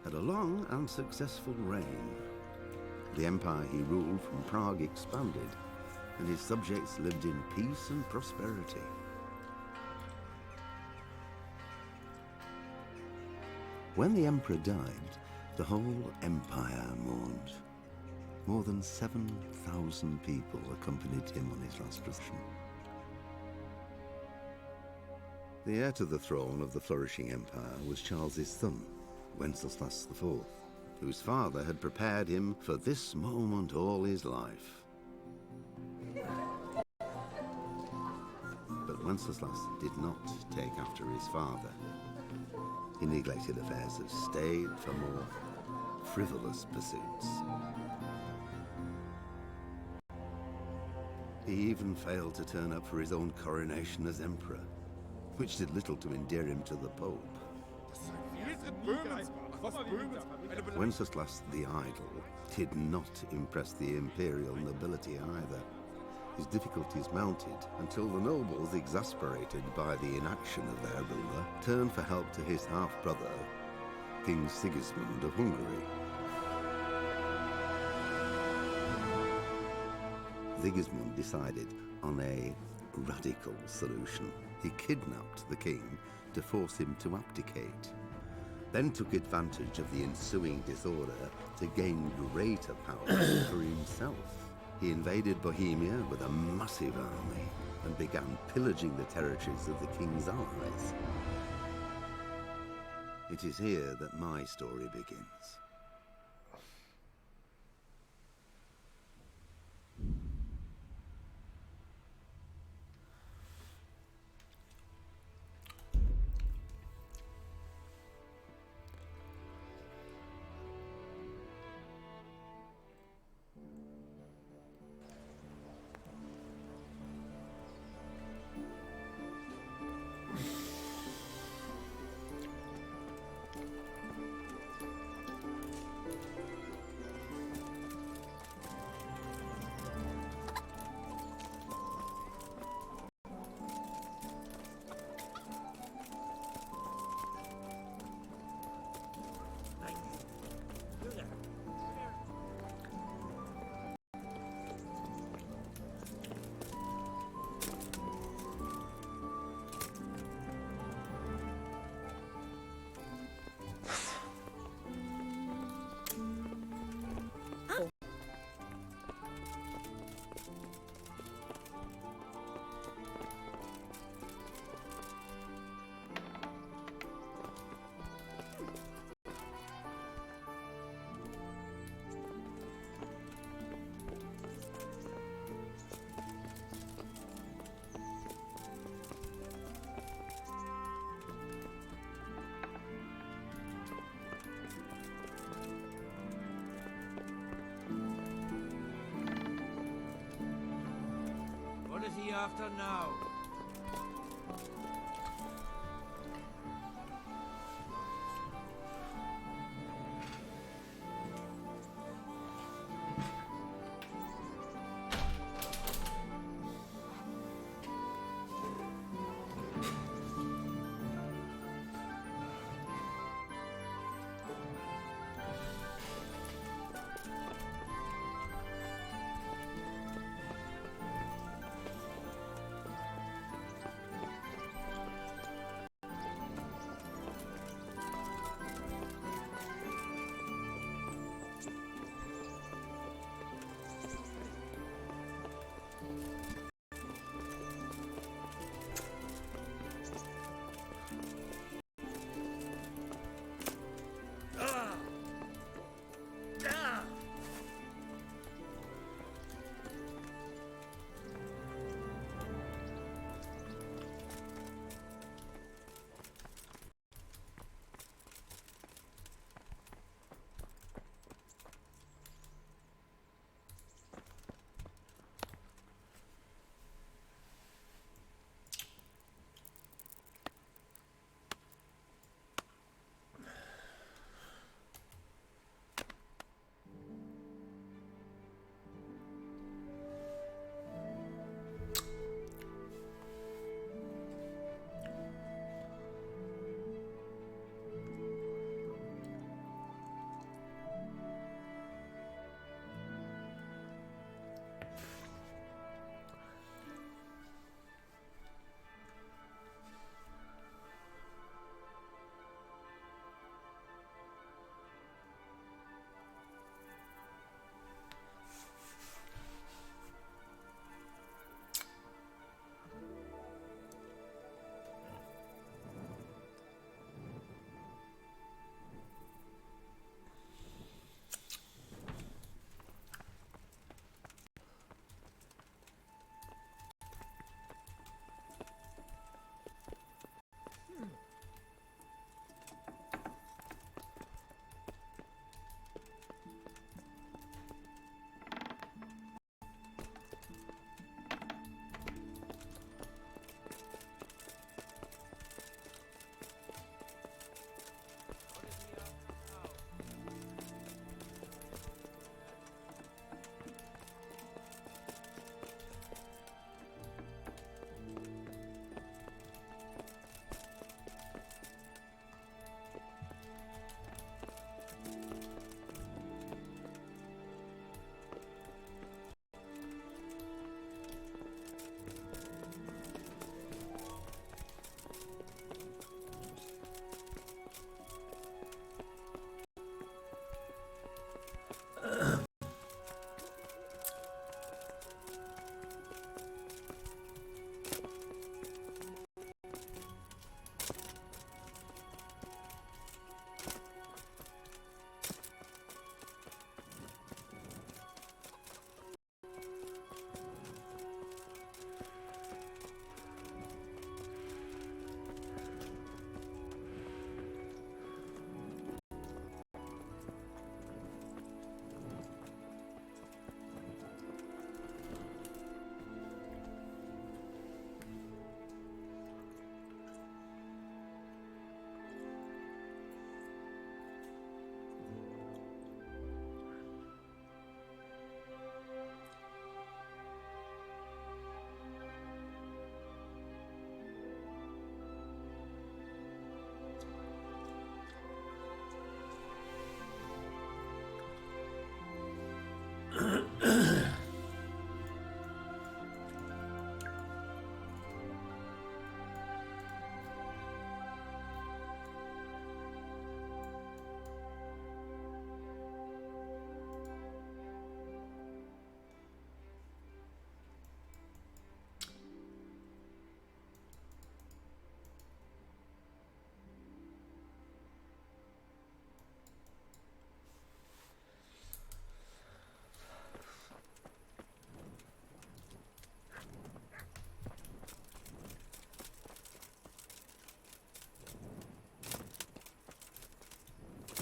had a long and successful reign. The empire he ruled from Prague expanded, and his subjects lived in peace and prosperity. When the emperor died, the whole empire mourned. More than 7,000 people accompanied him on his last procession. The heir to the throne of the flourishing empire was Charles's son, Wenceslas IV, whose father had prepared him for this moment all his life. But Wenceslas did not take after his father. He neglected affairs of state for more frivolous pursuits. He even failed to turn up for his own coronation as emperor, which did little to endear him to the Pope. Wenceslas the Idle did not impress the imperial nobility either. His difficulties mounted until the nobles, exasperated by the inaction of their ruler, turned for help to his half-brother, King Sigismund of Hungary. Sigismund decided on a radical solution. He kidnapped the king to force him to abdicate, then took advantage of the ensuing disorder to gain greater power for himself. He invaded Bohemia with a massive army and began pillaging the territories of the king's allies. It is here that my story begins. What is he after now?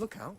Look out.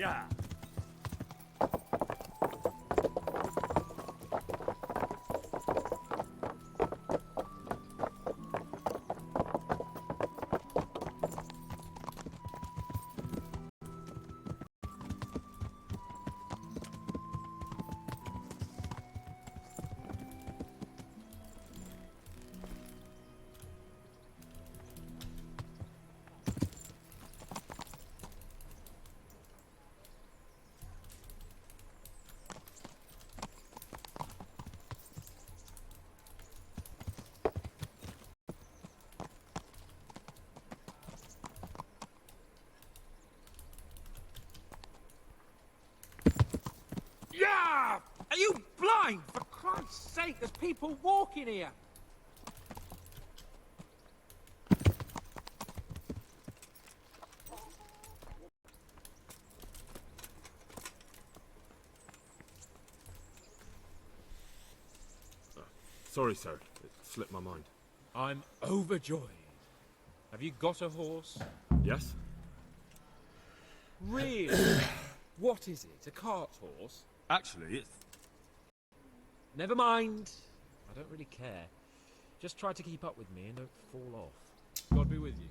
Yeah. Yeah! Are you blind? For Christ's sake, there's people walking here. Sorry, sir. It slipped my mind. I'm overjoyed. Have you got a horse? Yes? Really? What is it? A cart horse? Actually, it's... Never mind. I don't really care. Just try to keep up with me and don't fall off. God be with you.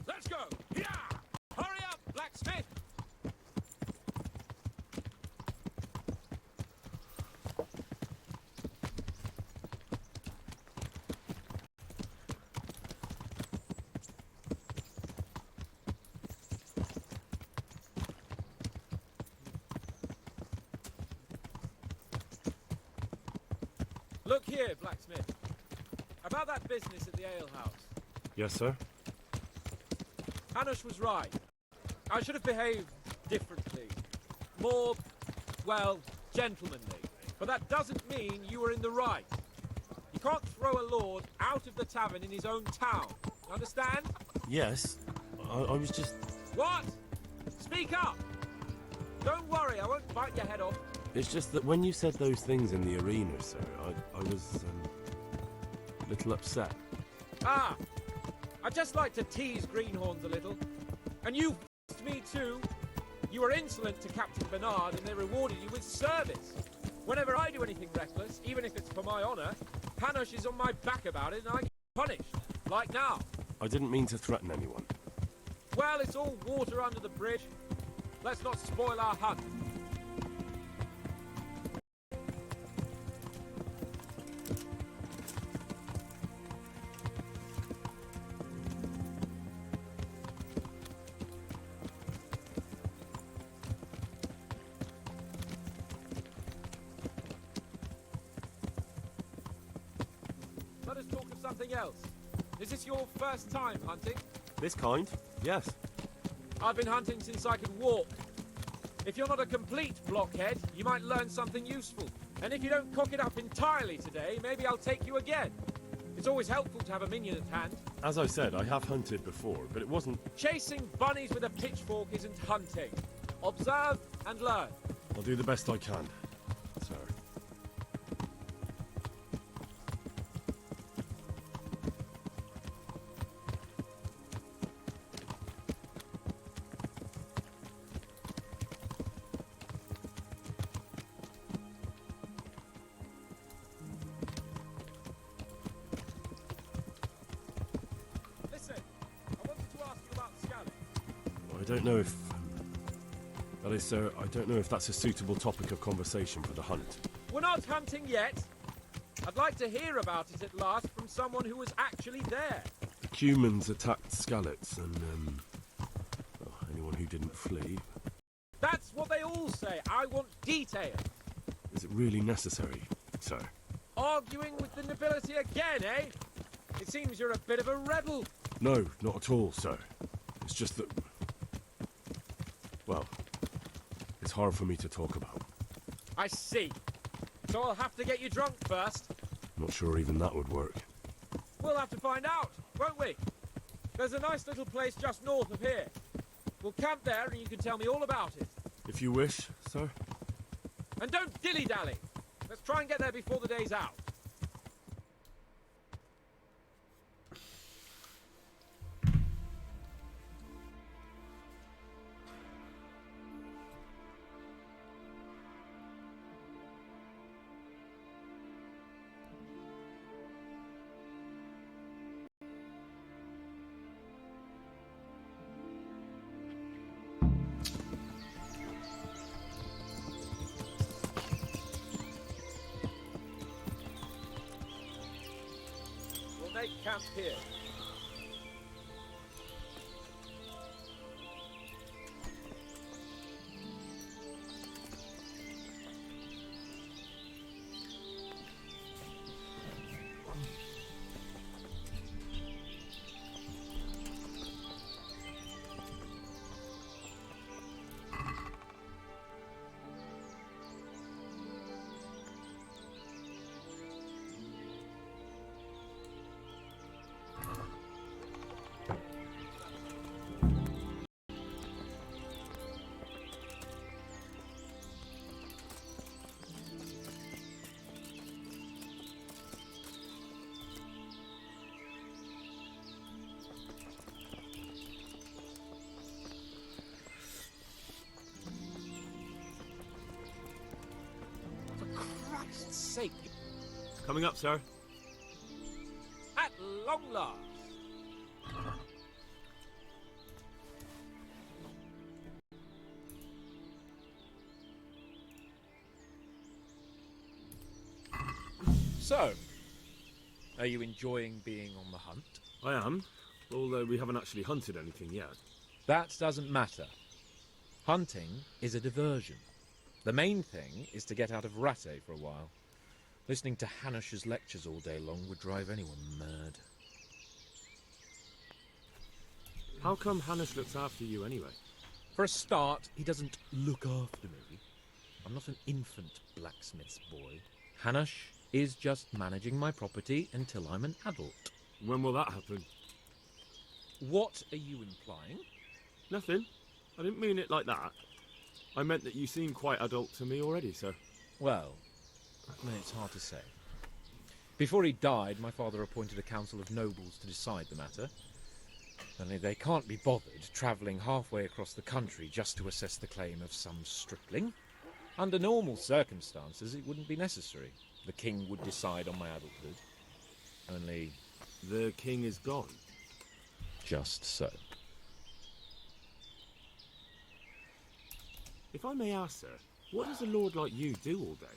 Let's go! Yeah! Hurry up, blacksmith! Look here, blacksmith. About that business at the alehouse. Yes, sir? Hanush was right. I should have behaved differently. More, well, gentlemanly. But that doesn't mean you were in the right. You can't throw a lord out of the tavern in his own town. Understand? Yes. I was just... What? Speak up! Don't worry, I won't bite your head off. It's just that when you said those things in the arena, sir, I was, a little upset. Ah! I just like to tease greenhorns a little. And you f***ed me too. You were insolent to Captain Bernard and they rewarded you with service. Whenever I do anything reckless, even if it's for my honour, Hanush is on my back about it and I get punished. Like now. I didn't mean to threaten anyone. Well, it's all water under the bridge. Let's not spoil our hunt. Let us talk of something else. Is this your first time hunting? This kind? Yes. I've been hunting since I could walk. If you're not a complete blockhead, you might learn something useful. And if you don't cock it up entirely today, maybe I'll take you again. It's always helpful to have a minion at hand. As I said, I have hunted before, but it wasn't... Chasing bunnies with a pitchfork isn't hunting. Observe and learn. I'll do the best I can, sir. Listen, I wanted to ask you about scouting. I don't know if... that is, sir, I don't know if that's a suitable topic of conversation for the hunt. We're not hunting yet. I'd like to hear about it at last from someone who was actually there. Humans attacked Skalitz and, well, anyone who didn't flee. That's what they all say. I want details. Is it really necessary, sir? Arguing with the nobility again, eh? It seems you're a bit of a rebel. No, not at all, sir. It's just that... well, it's hard for me to talk about. I see. So I'll have to get you drunk first. Not sure even that would work. We'll have to find out, won't we? There's a nice little place just north of here. We'll camp there and you can tell me all about it. If you wish, sir. And don't dilly-dally. Let's try and get there before the day's out. Make camp here. Christ's sake, Coming up, sir. at long last. So, are you enjoying being on the hunt? I am, although we haven't actually hunted anything yet. That doesn't matter. Hunting is a diversion. The main thing is to get out of Rattay for a while. Listening to Hanush's lectures all day long would drive anyone mad. How come Hanush looks after you anyway? For a start, he doesn't look after me. I'm not an infant blacksmith's boy. Hanush is just managing my property until I'm an adult. When will that happen? What are you implying? Nothing. I didn't mean it like that. I meant that you seem quite adult to me already, sir. Well, it's hard to say. Before he died, my father appointed a council of nobles to decide the matter. Only they can't be bothered travelling halfway across the country just to assess the claim of some stripling. Under normal circumstances, it wouldn't be necessary. The king would decide on my adulthood. Only... The king is gone. just so. If I may ask, sir, what does a lord like you do all day?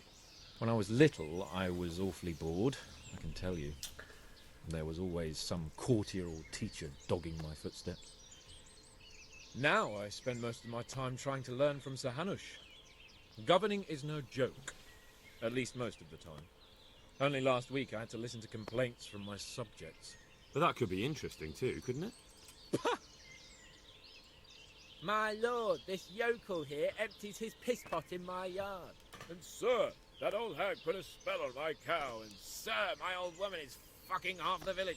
When I was little, I was awfully bored, I can tell you. There was always some courtier or teacher dogging my footsteps. Now I spend most of my time trying to learn from Sir Hanush. Governing is no joke, at least most of the time. Only last week I had to listen to complaints from my subjects. But that could be interesting too, couldn't it? My lord, this yokel here empties his piss pot in my yard. And sir, that old hag put a spell on my cow, and Sir, my old woman is fucking half the village.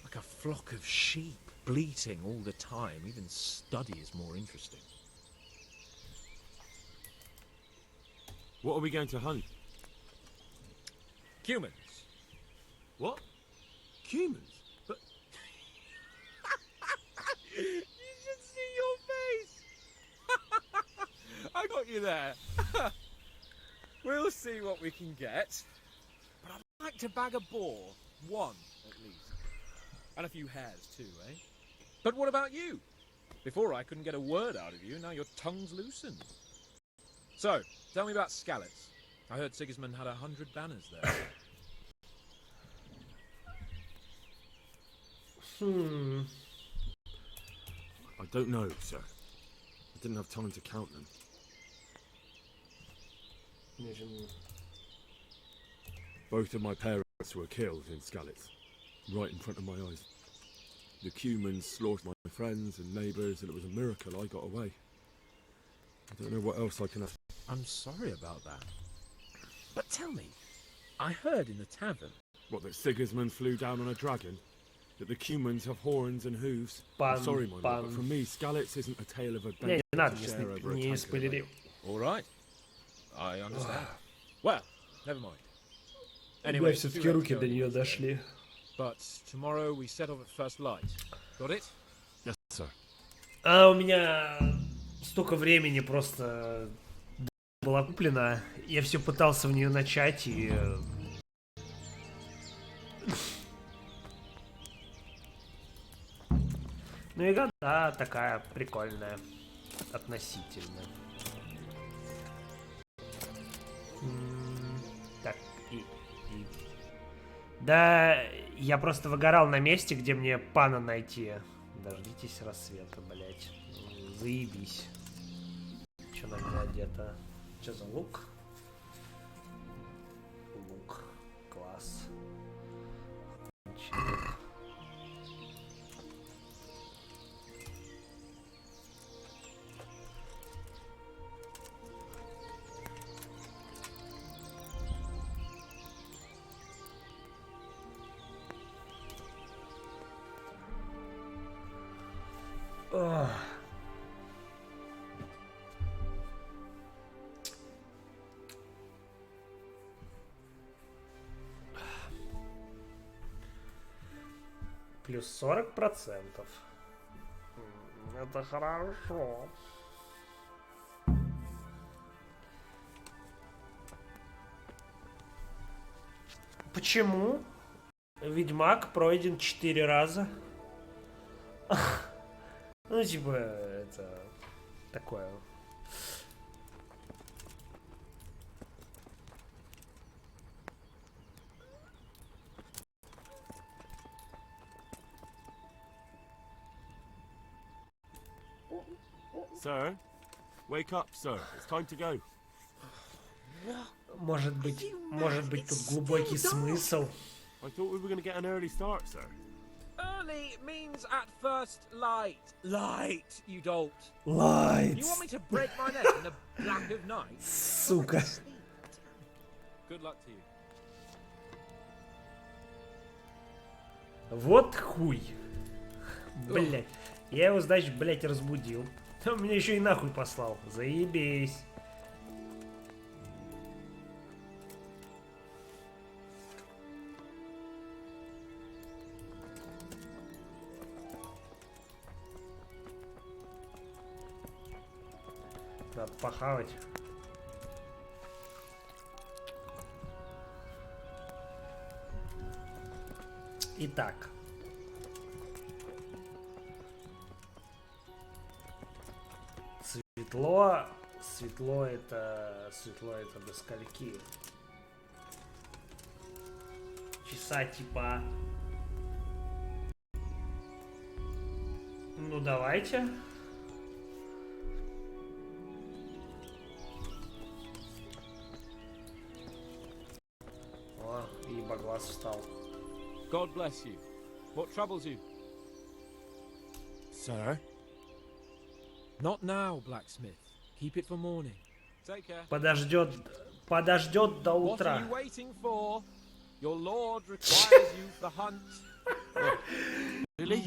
like a flock of sheep, bleating all the time. Even study is more interesting. What are we going to hunt? Humans. What? Humans? But You should see your face! I got you there. We'll see what we can get. But I'd like to bag a boar. One, at least. And a few hares, too, eh? But what about you? Before I couldn't get a word out of you, now your tongue's loosened. So, tell me about Skalitz. I heard Sigismund had 100 banners there. I don't know, sir. I didn't have time to count them. Both of my parents were killed in Skalitz, right in front of my eyes. The Cumans slaughtered my friends and neighbours, and it was a miracle I got away. I don't know what else I can have. I'm sorry about that. But tell me, I heard in the tavern. What, that Sigismund flew down on a dragon? That the Cumans have horns and hooves? I'm sorry, my lord, but for me, Skalitz isn't a tale of adventure to share over a tank of ale. All right. I understand. Well, never mind. Anyway, все-таки руки до нее дошли. But tomorrow we set off at first light. Got it? Yes, sir. А у меня столько времени просто была куплена. Я все пытался в нее начать и... Ну игра, да, такая прикольная. Относительно. Так, Да, я просто выгорал на месте, где мне пана найти. Дождитесь рассвета, блять. Заебись. Че на меня одето? Че за лук? Лук. Класс. Лук. Плюс 40%. Это хорошо. Почему? Ведьмак пройден 4 раза. Ну, типа, это такое. Sir, wake up, sir. It's time to go. Может быть тут глубокий смысл. I thought we were going to get an early start, sir. Early means at first light. Light, you dolt. Light. You want me to break my neck in the black of night? Сука. Good luck to you. Вот хуй. Блять. Я его, значит, блять, разбудил. Он меня еще и нахуй послал. Заебись. Надо похавать. Итак. Светло это до скольки? Часа типа. Ну давайте. О, ебаглаз встал. God bless you. What troubles you? Sir? Not now, blacksmith. Keep it for morning. Take care. Подождет до What утра. are you waiting for? Your lord requires you for the hunt.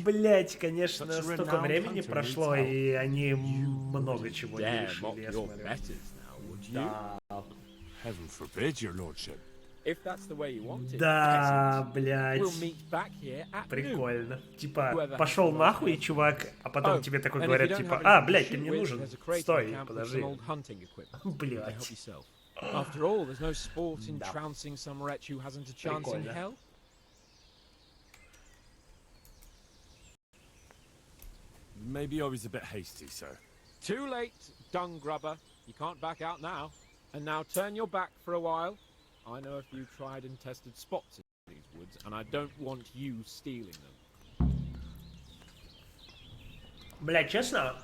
Блять, конечно, столько времени прошло, и они много чего не решили, я смотрю. Да. Heaven forbid, your lordship. If that's the way you want it. Да, excellent. блять. We'll meet back here at noon. Прикольно. Типа, пошел нахуй, чувак, а потом тебе такой говорят, типа, блять, ты мне нужен. Стой, подожди. Блять. After all, there's no sport in trouncing some wretch who hasn't a chance in hell. Maybe I was a bit hasty, sir. Too late, dung grubber. You can't back out now. And now turn your back for a while. I know a few tried and tested spots in these woods, and I don't want you stealing them. Блядь, честно,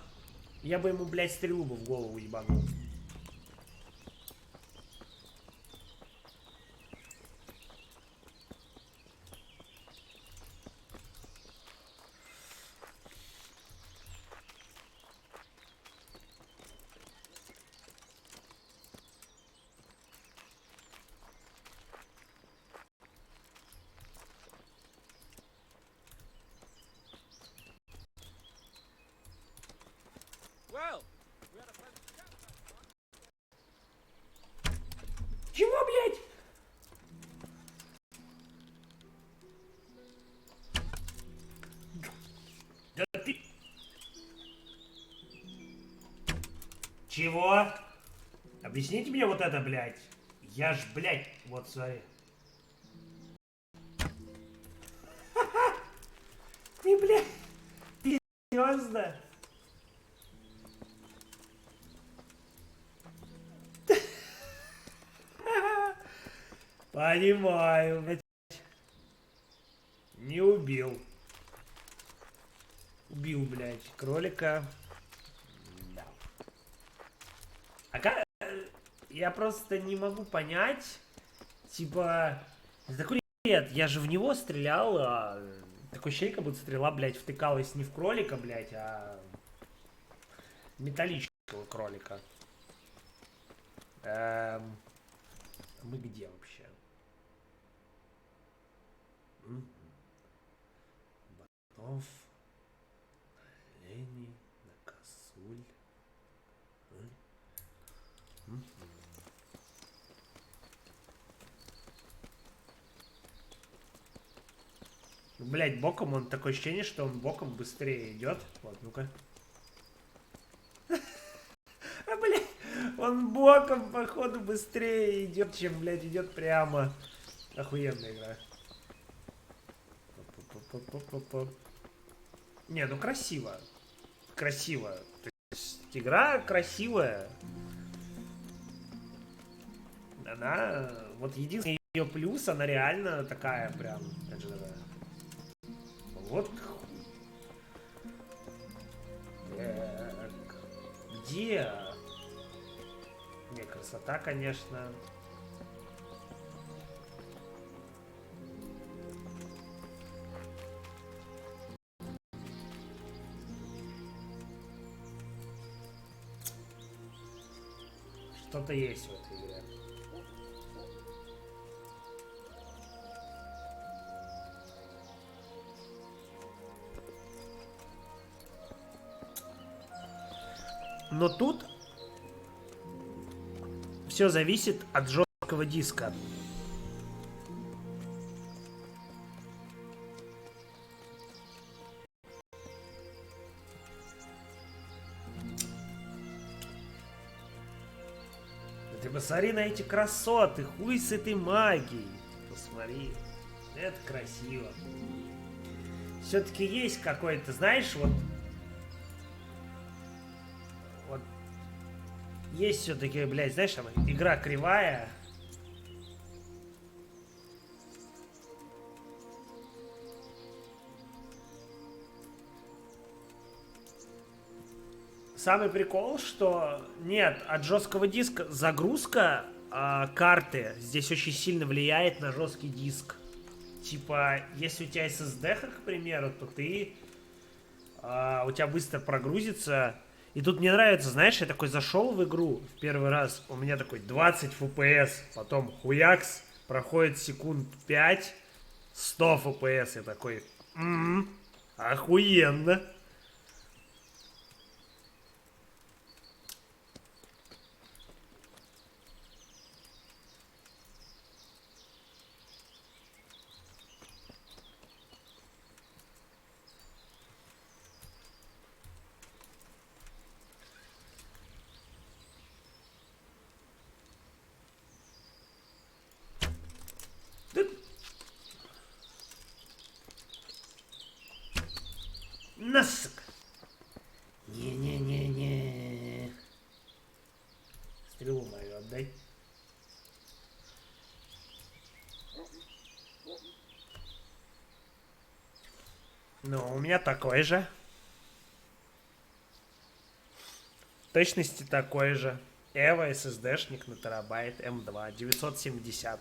я бы ему, блядь, стрелу бы в голову ебанул. Well, we had a pleasant chat last night. Чего, блядь? Да ты... Чего? Объясните мне вот это, блядь. Я ж, блядь, вот смотри. Ты, блядь, ты серьезно? Понимаю, блядь. Не убил. Убил, блядь, кролика. Да. А как... Я просто не могу понять, типа... Такой, нет, я же в него стрелял, а... Такое ощущение, как будто стрела, блядь, втыкалась не в кролика, блядь, а... металлического кролика. Мы где вообще? Ботов, оленей, на косуль. Блять, боком он такое ощущение, что он боком быстрее идет. Вот, ну-ка. А, блядь, он боком, походу, быстрее идет, чем, блядь, идет прямо. Охуенная игра. Не, ну красиво. Красиво. То есть, игра красивая. Она, вот единственный ее плюс, она реально такая прям, вот так. Где? Не, красота, конечно. Что-то есть в этой игре. Но тут все зависит от жесткого диска. Ты посмотри на эти красоты, хуй с этой магией. Посмотри, это красиво. Все-таки есть какой-то, знаешь, вот есть все-таки, блядь, знаешь, там игра кривая. Самый прикол, что нет, от жесткого диска загрузка карты здесь очень сильно влияет на жесткий диск. Типа, если у тебя SSD, к примеру, то ты у тебя быстро прогрузится. И тут мне нравится, знаешь, я такой зашел в игру в первый раз, у меня такой 20 FPS, потом хуякс, проходит секунд 5, 100 FPS, я такой, охуенно. Насык. Не-не-не-не. Стрелу мою отдай. Ну, у меня такой же. точности такой же. Эва, SSD-шник на терабайт, M2, 970.